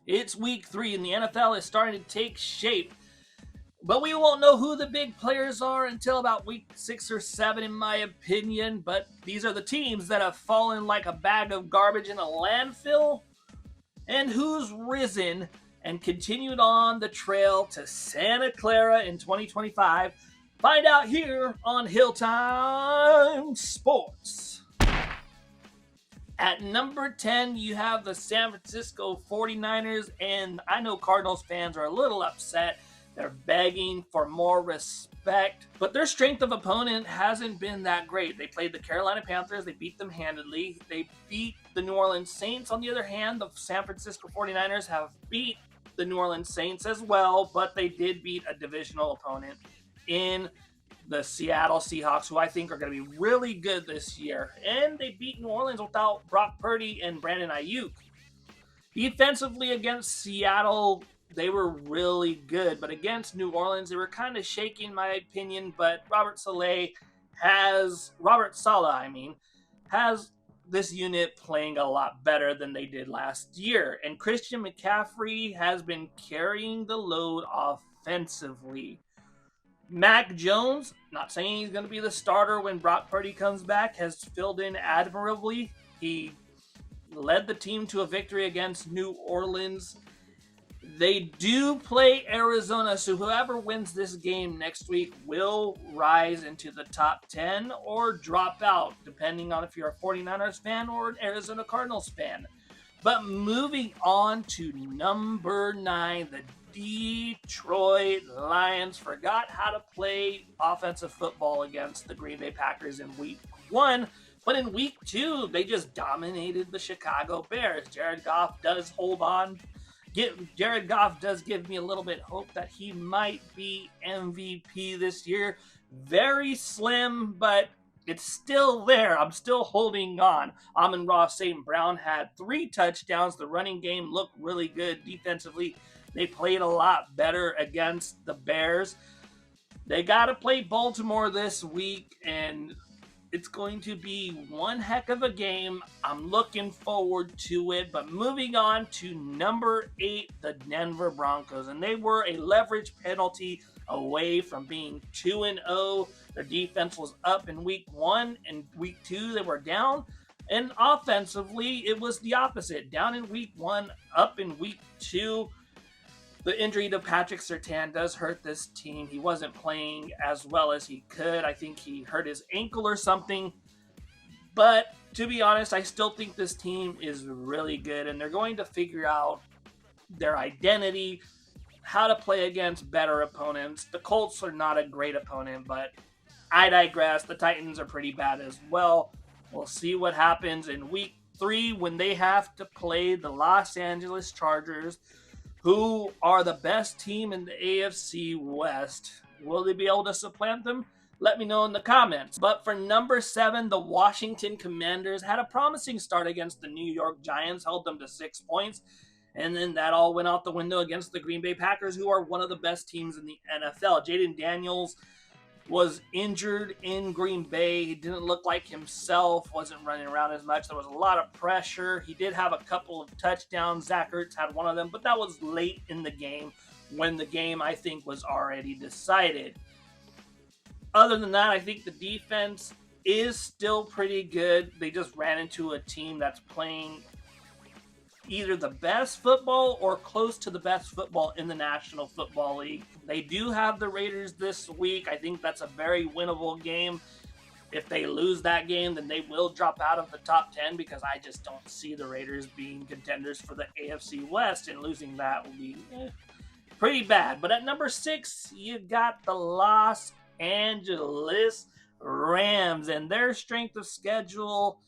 It's week 3 and the NFL is starting to take shape. But we won't know who the big players are until about week 6 or 7, in my opinion. But these are the teams that have fallen like a bag of garbage in a landfill, and who's risen and continued on the trail to Santa Clara in 2025. Find out here on Hilltimesports. At number 10, you have the San Francisco 49ers, and I know Cardinals fans are a little upset. They're begging for more respect, but their strength of opponent hasn't been that great. They played the Carolina Panthers. They beat them handedly. They beat the New Orleans Saints. On the other hand, the San Francisco 49ers have beat the New Orleans Saints as well, but they did beat a divisional opponent in the Seattle Seahawks, who I think are going to be really good this year. And they beat New Orleans without Brock Purdy and Brandon Ayuk. Defensively against Seattle, they were really good, but against New Orleans, they were kind of shaky in my opinion. But Robert Saleh has this unit playing a lot better than they did last year. And Christian McCaffrey has been carrying the load offensively. Mac Jones, not saying he's going to be the starter when Brock Purdy comes back, has filled in admirably. He led the team to a victory against New Orleans. They do play Arizona, so whoever wins this game next week will rise into the top 10 or drop out, depending on if you're a 49ers fan or an Arizona Cardinals fan. But moving on to number 9, the Detroit Lions forgot how to play offensive football against the Green Bay Packers in week 1. But in week 2, they just dominated the Chicago Bears. Jared Goff does give me a little bit of hope that he might be MVP this year. Very slim, but it's still there. I'm still holding on. Amon-Ra St. Brown had 3 touchdowns. The running game looked really good defensively. They played a lot better against the Bears. They got to play Baltimore this week, and it's going to be one heck of a game. I'm looking forward to it. But moving on to number 8, the Denver Broncos. And they were a leverage penalty away from being 2-0. Their defense was up in week 1. And week 2, they were down. And offensively, it was the opposite. Down in week 1, up in week 2. The injury to Patrick Surtain does hurt this team. He wasn't playing as well as he could. I think he hurt his ankle or something. But to be honest, I still think this team is really good, and they're going to figure out their identity, how to play against better opponents. The Colts are not a great opponent, but I digress. The Titans are pretty bad as well. We'll see what happens in week 3 when they have to play the Los Angeles Chargers, who are the best team in the AFC West. Will they be able to supplant them? Let me know in the comments. But for number 7, the Washington Commanders had a promising start against the New York Giants, held them to 6 points, and then that all went out the window against the Green Bay Packers, who are one of the best teams in the NFL. Jaden Daniels was injured in Green Bay. He didn't look like himself, wasn't running around as much. There was a lot of pressure. He did have a couple of touchdowns. Zach Ertz had one of them, but that was late in the game when the game, I think, was already decided. Other than that, I think the defense is still pretty good. They just ran into a team that's playing either the best football or close to the best football in the National Football League. They do have the Raiders this week. I think that's a very winnable game. If they lose that game, then they will drop out of the top 10, because I just don't see the Raiders being contenders for the AFC West, and losing that will be pretty bad. But at number 6, you got the Los Angeles Rams, and their strength of schedule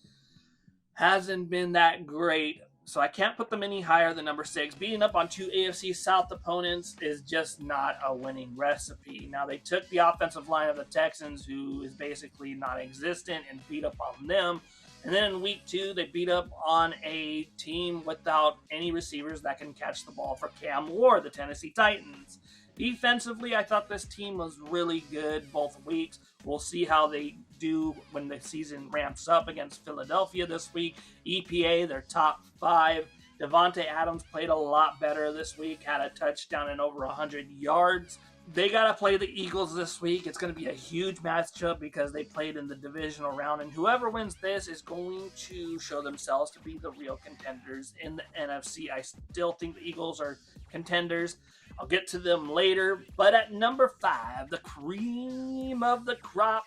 hasn't been that great. So I can't put them any higher than number 6. Beating up on 2 AFC South opponents is just not a winning recipe. Now, they took the offensive line of the Texans, who is basically non-existent, and beat up on them. And then in week 2, they beat up on a team without any receivers that can catch the ball for Cam Ward, the Tennessee Titans. Defensively, I thought this team was really good both weeks. We'll see how they do when the season ramps up against Philadelphia this week. EPA, they're top 5 Devontae Adams played a lot better this week, had a touchdown and over 100 yards. They got to play the Eagles this week. It's going to be a huge matchup because they played in the divisional round, and whoever wins this is going to show themselves to be the real contenders in the NFC. I still think the Eagles are contenders. I'll get to them later. But at number 5, the cream of the crop,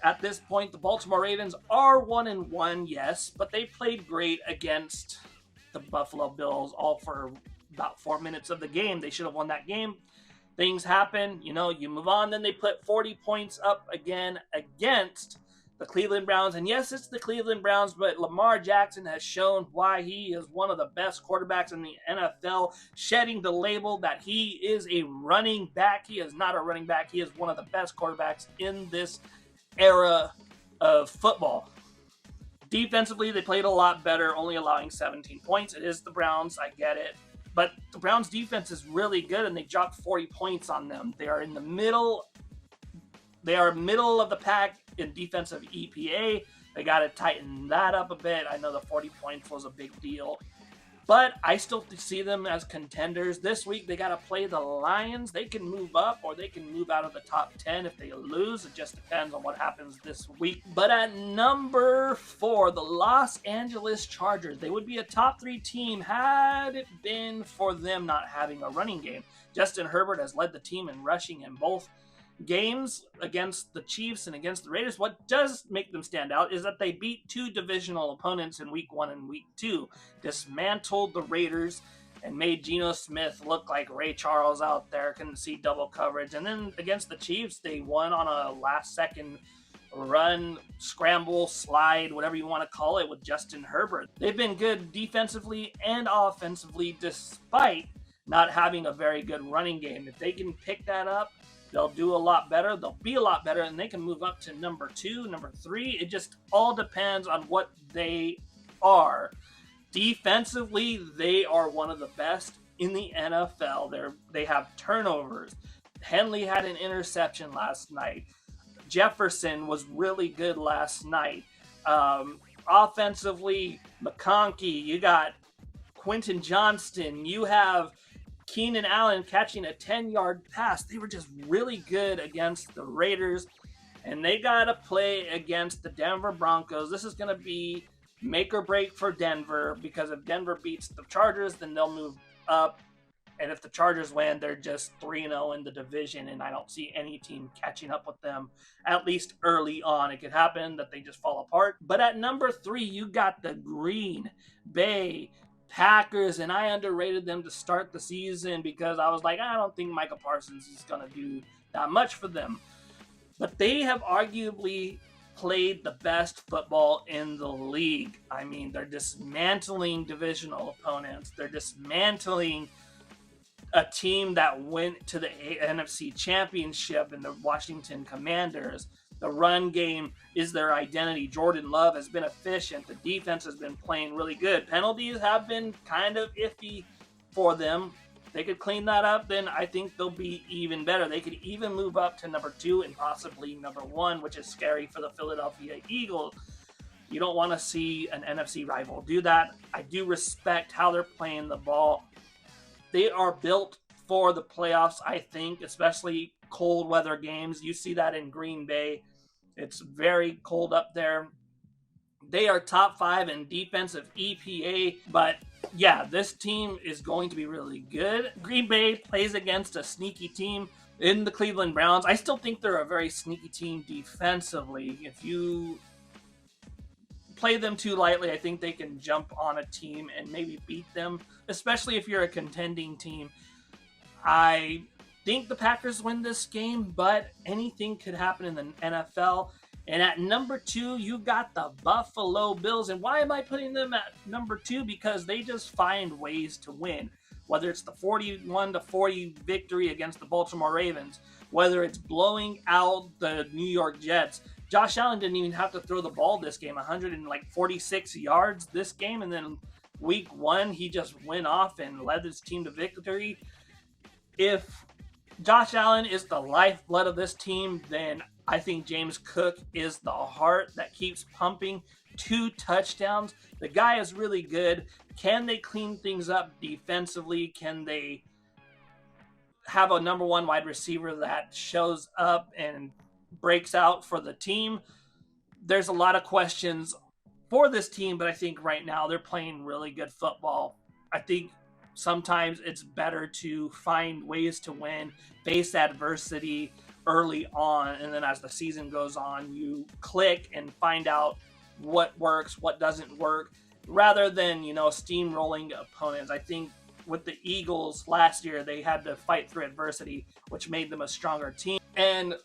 at this point, the Baltimore Ravens are 1-1, yes, but they played great against the Buffalo Bills all for about 4 minutes of the game. They should have won that game. Things happen, you move on. Then they put 40 points up again against the Cleveland Browns. And yes, it's the Cleveland Browns, but Lamar Jackson has shown why he is one of the best quarterbacks in the NFL, shedding the label that he is a running back. He is not a running back. He is one of the best quarterbacks in this era of football. Defensively, they played a lot better, only allowing 17 points. It is the Browns, I get it. But the Browns' defense is really good, and they dropped 40 points on them. They are in the middle. They are middle of the pack in defensive EPA. They got to tighten that up a bit. I know the 40 points was a big deal. But I still see them as contenders. This week, they got to play the Lions. They can move up or they can move out of the top 10 if they lose. It just depends on what happens this week. But at number 4, the Los Angeles Chargers. They would be a top 3 team had it been for them not having a running game. Justin Herbert has led the team in rushing in both games against the Chiefs and against the Raiders. What does make them stand out is that they beat 2 divisional opponents in week 1 and week 2, dismantled the Raiders, and made Geno Smith look like Ray Charles out there, couldn't see double coverage. And then against the Chiefs, they won on a last-second run, scramble, slide, whatever you want to call it, with Justin Herbert. They've been good defensively and offensively despite not having a very good running game. If they can pick that up, they'll do a lot better. They'll be a lot better, and they can move up to number 2, number 3. It just all depends on what they are. Defensively, they are one of the best in the NFL. They have turnovers. Henley had an interception last night. Jefferson was really good last night. Offensively, McConkey, you got Quentin Johnston, you have Keenan Allen catching a 10-yard pass. They were just really good against the Raiders, and they got to play against the Denver Broncos. This is going to be make or break for Denver, because if Denver beats the Chargers, then they'll move up, and if the Chargers win, they're just 3-0 in the division, and I don't see any team catching up with them, at least early on. It could happen that they just fall apart. But at number 3, you got the Green Bay Packers, and I underrated them to start the season because I was like, I don't think Micah Parsons is going to do that much for them. But they have arguably played the best football in the league. I mean, they're dismantling divisional opponents. They're dismantling a team that went to the NFC Championship in the Washington Commanders. The run game is their identity. Jordan Love has been efficient. The defense has been playing really good. Penalties have been kind of iffy for them. If they could clean that up, then I think they'll be even better. They could even move up to number 2 and possibly number 1, which is scary for the Philadelphia Eagles. You don't want to see an NFC rival do that. I do respect how they're playing the ball. They are built for the playoffs, I think, especially cold weather games. You see that in Green Bay. It's very cold up there. They are top 5 in defensive EPA, but yeah, this team is going to be really good. Green Bay plays against a sneaky team in the Cleveland Browns. I still think they're a very sneaky team defensively. If you play them too lightly, I think they can jump on a team and maybe beat them, especially if you're a contending team. I think the Packers win this game, but anything could happen in the NFL. And at number 2, you got the Buffalo Bills. And why am I putting them at number 2? Because they just find ways to win. Whether it's the 41-40 victory against the Baltimore Ravens, whether it's blowing out the New York Jets. Josh Allen didn't even have to throw the ball this game, 146 yards this game. And then week 1, he just went off and led his team to victory. If Josh Allen is the lifeblood of this team, then I think James Cook is the heart that keeps pumping 2 touchdowns. The guy is really good. Can they clean things up defensively? Can they have a number 1 wide receiver that shows up and breaks out for the team? There's a lot of questions for this team, but I think right now they're playing really good football. I think sometimes it's better to find ways to win, face adversity early on, and then as the season goes on, you click and find out what works, what doesn't work, rather than, steamrolling opponents. I think with the Eagles last year, they had to fight through adversity, which made them a stronger team. And,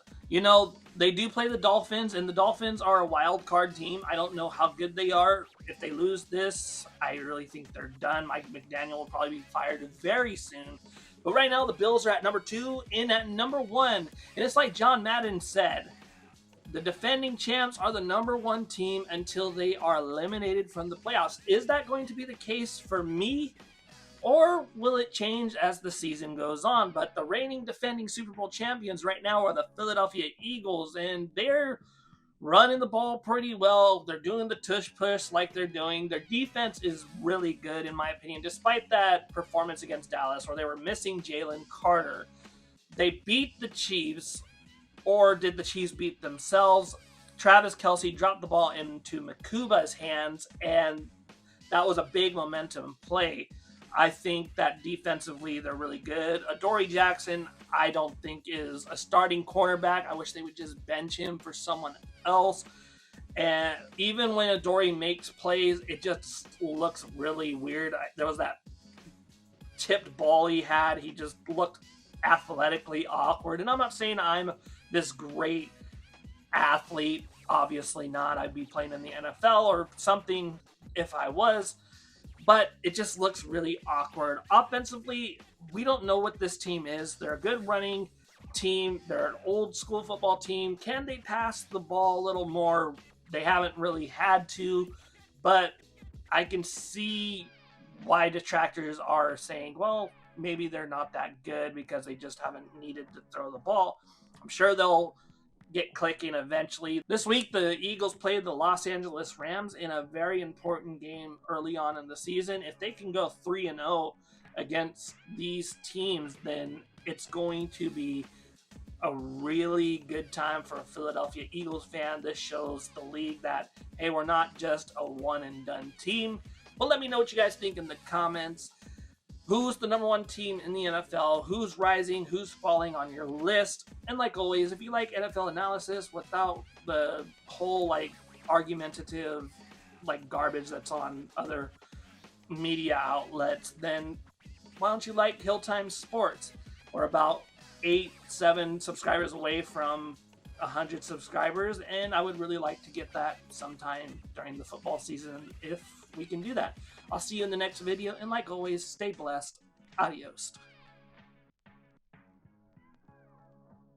they do play the Dolphins, and the Dolphins are a wild card team. I don't know how good they are. If they lose this, I really think they're done. Mike McDaniel will probably be fired very soon. But right now, the Bills are at number 2 and at number 1. And it's like John Madden said, the defending champs are the number 1 team until they are eliminated from the playoffs. Is that going to be the case for me? Or will it change as the season goes on? But the reigning defending Super Bowl champions right now are the Philadelphia Eagles, and they're running the ball pretty well. They're doing the tush push like they're doing. Their defense is really good, in my opinion, despite that performance against Dallas where they were missing Jalen Carter. They beat the Chiefs, or did the Chiefs beat themselves? Travis Kelce dropped the ball into Makuba's hands, and that was a big momentum play. I think that defensively they're really good. Adoree Jackson, I don't think is a starting cornerback. I wish they would just bench him for someone else. And even when Adoree makes plays, it just looks really weird. There was that tipped ball he had. He just looked athletically awkward. And I'm not saying I'm this great athlete. Obviously not. I'd be playing in the NFL or something if I was. But it just looks really awkward. Offensively, we don't know what this team is. They're a good running team. They're an old school football team. Can they pass the ball a little more? They haven't really had to. But I can see why detractors are saying, well, maybe they're not that good because they just haven't needed to throw the ball. I'm sure they'll get clicking eventually. This week, the Eagles played the Los Angeles Rams in a very important game early on in the season. If they can go 3-0 against these teams, then it's going to be a really good time for a Philadelphia Eagles fan. This shows the league that, hey, we're not just a one-and-done team. But let me know what you guys think in the comments. Who's the number 1 team in the NFL? Who's rising? Who's falling on your list? And like always, if you like NFL analysis without the whole argumentative garbage that's on other media outlets, then why don't you like Hilltimesports? We're about 8-7 subscribers away from 100 subscribers, and I would really like to get that sometime during the football season if we can do that. I'll see you in the next video, and like always, stay blessed. Adios.